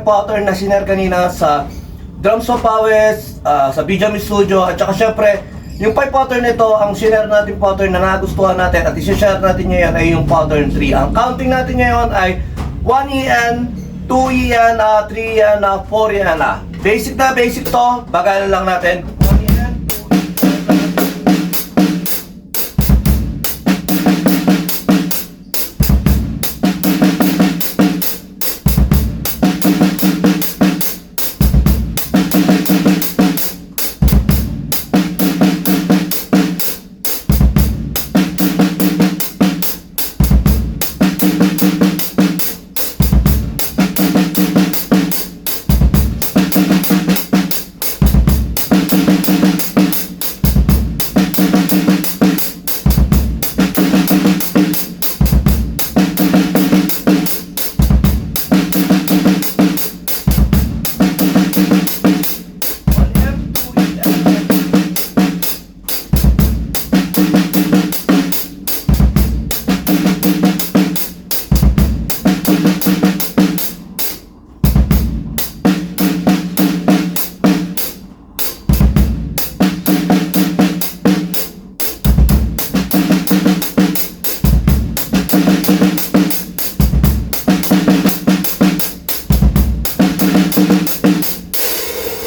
pattern na sinare kanina sa Drums of Pawes, sa Bijami Studio, at saka syempre, yung 5 pattern nito, ang sinare natin pattern na nagustuhan natin at isi-share natin ngayon ay yung pattern 3. Ang counting natin ngayon ay 1 EN, 2 EN, 3 EN, 4 EN. Basic na basic to, bagalan lang natin. 1 EN, 2 EN.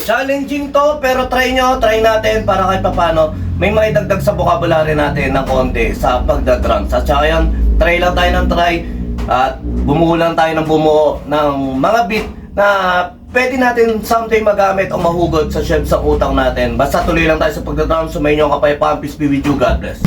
Challenging to, pero try natin para kahit papano may maidagdag sa vocabulary natin ng konti sa pagdadrums. At saka yan, try lang tayo ng try at bumuo lang tayo ng bumuo ng mga beat na pwede natin someday magamit o mahugot sa shed sa utang natin. Basta tuloy lang tayo sa pagdadrums. Sumayin nyo ang kapayapaan. Peace be with you. God bless.